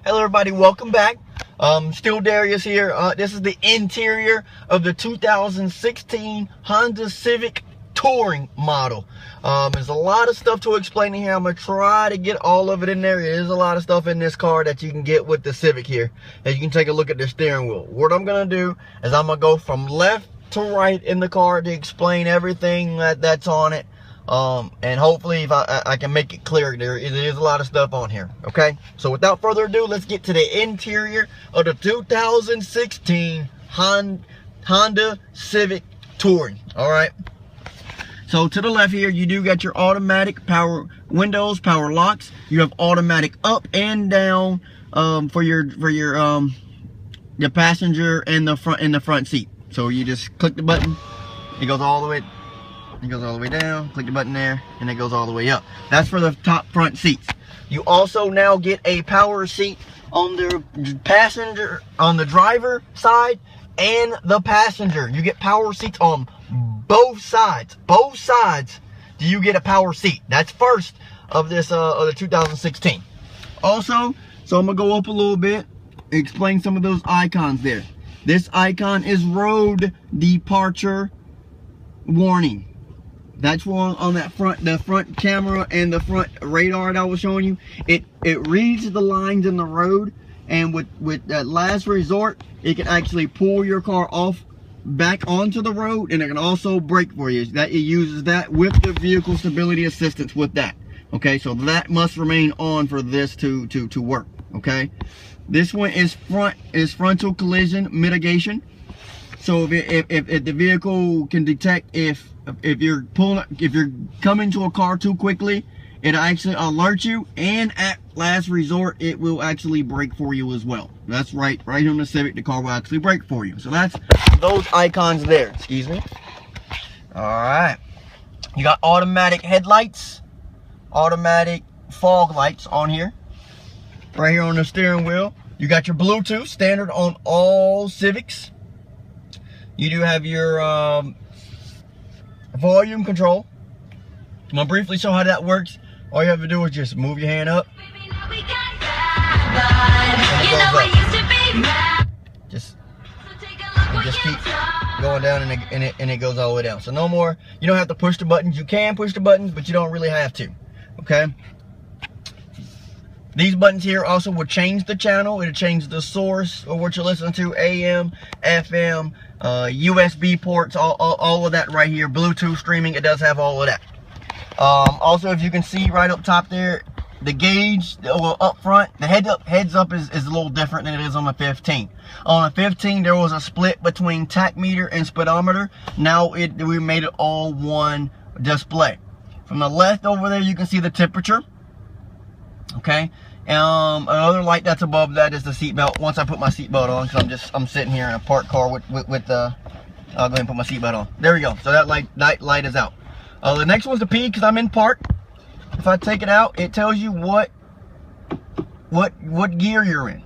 Hello everybody, welcome back. Still Darius here. This is the interior of the 2016 Honda Civic Touring model. There's a lot of stuff to explain in here. I'm going to try to get all of it in there. There's a lot of stuff in this car that you can get with the Civic here. And you can take a look at the steering wheel. What I'm going to do is I'm going to go from left to right in the car to explain everything that's on it. And hopefully if I can make it clear, there is a lot of stuff on here. Okay, so without further ado, let's get to the interior of the 2016 Honda Civic Touring. All right, so to the left here, you do got your automatic power windows, power locks. You have automatic up and down for your passenger and the front seat. So you just click the button, it goes all the way. It goes all the way down, click the button there, and it goes all the way up. That's for the top front seats. You also now get a power seat on the passenger, on the driver side and the passenger. You get power seats on both sides. Both sides do you get a power seat. That's first of this of the 2016. Also, so I'm gonna go up a little bit, explain some of those icons there. This icon is road departure warning. That's one on that the front camera and the front radar that I was showing you. It reads the lines in the road, and with that last resort, it can actually pull your car off back onto the road, and it can also brake for you. That it uses that with the vehicle stability assistance with that. Okay, so that must remain on for this to work. Okay, this one is frontal collision mitigation. So if the vehicle can detect if you're coming to a car too quickly, it actually alerts you, and at last resort it will actually brake for you as well. That's right here on the Civic, the car will actually brake for you. So that's those icons there. Excuse me. All right, you got automatic headlights, automatic fog lights on here. Right here on the steering wheel, you got your Bluetooth standard on all Civics. You do have your volume control. I'm gonna briefly show how that works. All you have to do is just move your hand up. Just keep going down, and it goes all the way down. So no more. You don't have to push the buttons. You can push the buttons, but you don't really have to. Okay. These buttons here also will change the channel. It'll change the source of what you're listening to, AM, FM, USB ports, all of that right here. Bluetooth streaming, it does have all of that. Also, if you can see right up top there, the gauge up front, the heads up is a little different than it is on the 15. On the 15, there was a split between tach-meter and speedometer. Now we made it all one display. From the left over there, you can see the temperature. Okay, another light that's above that is the seatbelt. Once I put my seatbelt on, because I'm sitting here in a parked car with I'll go ahead and put my seatbelt on. There we go. So that light is out. The next one's the P, because I'm in park. If I take it out, it tells you what gear you're in.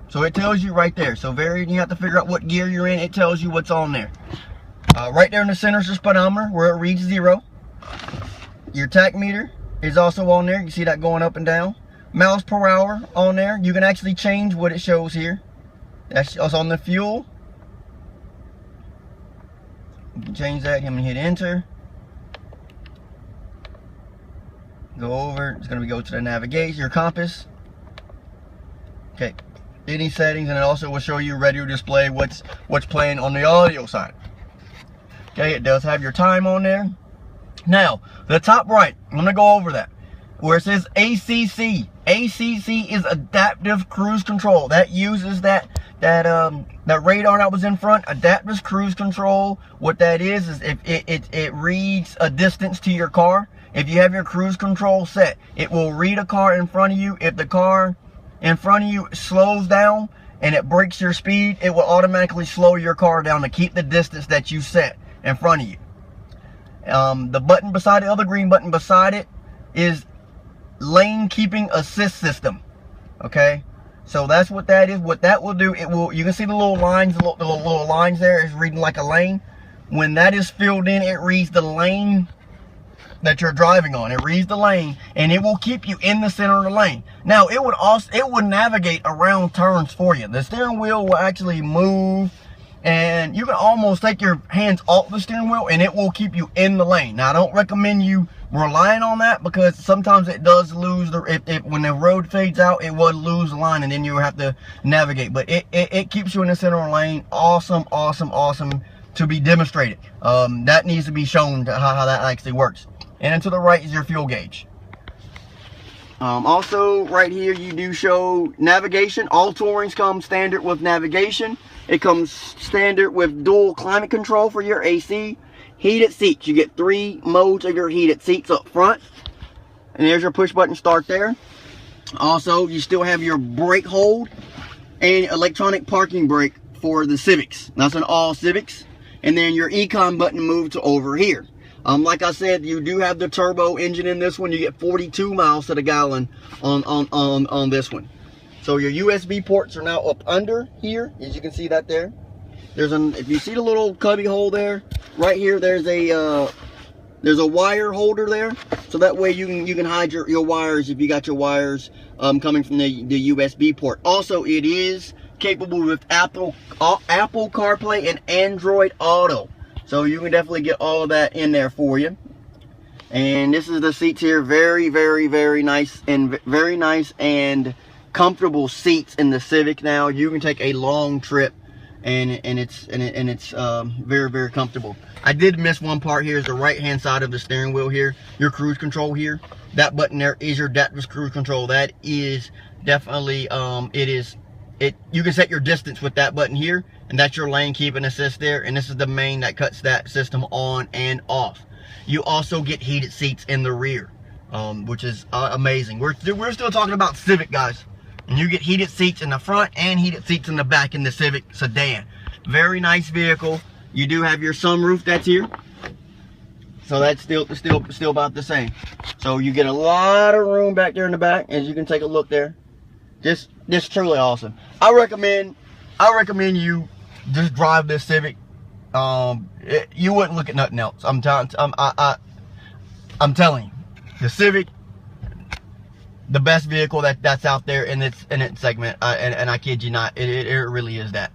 So it tells you right there. So you have to figure out what gear you're in. It tells you what's on there. Right there in the center is the speedometer, where it reads 0. Your tach-meter is also on there. You see that going up and down. Miles per hour on there. You can actually change what it shows here. That's also on the fuel. You can change that. I'm gonna hit enter. Go over. It's gonna go to the navigation, your compass. Okay. Any settings, and it also will show you radio display what's playing on the audio side. Okay. It does have your time on there. Now, the top right, I'm going to go over that. Where it says ACC. ACC is adaptive cruise control. That uses that radar that was in front, adaptive cruise control. What that is if it reads a distance to your car. If you have your cruise control set, it will read a car in front of you. If the car in front of you slows down and it breaks your speed, it will automatically slow your car down to keep the distance that you set in front of you. The button beside it, the other green button beside it, is lane keeping assist system. Okay, so that's what that is. What that will do, you can see the little lines, the little lines there is reading like a lane. When that is filled in, it reads the lane that you're driving on. It reads the lane, and it will keep you in the center of the lane. Now, it would navigate around turns for you. The steering wheel will actually move, and you can almost take your hands off the steering wheel, and it will keep you in the lane. Now, I don't recommend you relying on that, because sometimes it does lose when the road fades out, it would lose the line, and then you have to navigate. But it keeps you in the center of the lane. Awesome, awesome, awesome to be demonstrated. That needs to be shown how that actually works. And then to the right is your fuel gauge. Also, right here you do show navigation. All Tourings come standard with navigation. It comes standard with dual climate control for your AC. Heated seats. You get 3 modes of your heated seats up front. And there's your push button start there. Also, you still have your brake hold and electronic parking brake for the Civics. That's on all Civics. And then your Econ button moved to over here. Like I said, you do have the turbo engine in this one. You get 42 miles to the gallon on this one. So your USB ports are now up under here, as you can see that there. If you see the little cubby hole there, right here, there's a wire holder there. So that way you can hide your wires if you got your wires coming from the USB port. Also, it is capable with Apple CarPlay and Android Auto. So you can definitely get all of that in there for you. And this is the seats here. Very, very, very nice and comfortable seats in the Civic. Now you can take a long trip, and it's very, very comfortable. I did miss one part here. Is the right hand side of the steering wheel here. Your cruise control here. That button there is your adaptive cruise control. That is definitely you can set your distance with that button here, and that's your lane keeping assist there, and this is the main that cuts that system on and off. You also get heated seats in the rear, which is amazing. We're still talking about Civic, guys, and you get heated seats in the front and heated seats in the back in the Civic sedan. Very nice vehicle. You do have your sunroof that's here, so that's still about the same. So you get a lot of room back there in the back, as you can take a look there. Just truly awesome. I recommend you just drive this Civic. You wouldn't look at nothing else. I'm telling you, the Civic, the best vehicle that's out there in its segment. And I kid you not, it really is that.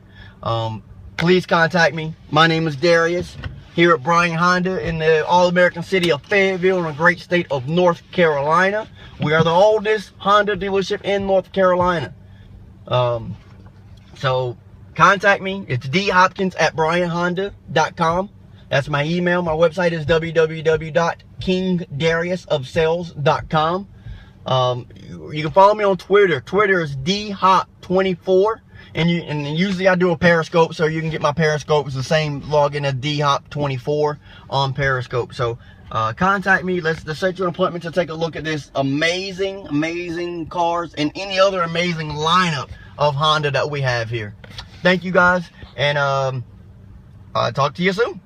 Please contact me. My name is Darius, here at Bryan Honda in the all-American city of Fayetteville in the great state of North Carolina. We are the oldest Honda dealership in North Carolina. So contact me. It's dhopkins@bryanhonda.com. That's my email. My website is www.kingdariusofsales.com. You can follow me on Twitter. Twitter is dhop24. And usually I do a Periscope, so you can get my Periscope. It's the same login as dhop24 on Periscope. So contact me. Let's set you an appointment to take a look at this amazing cars and any other amazing lineup of Honda that we have here. Thank you, guys, and talk to you soon.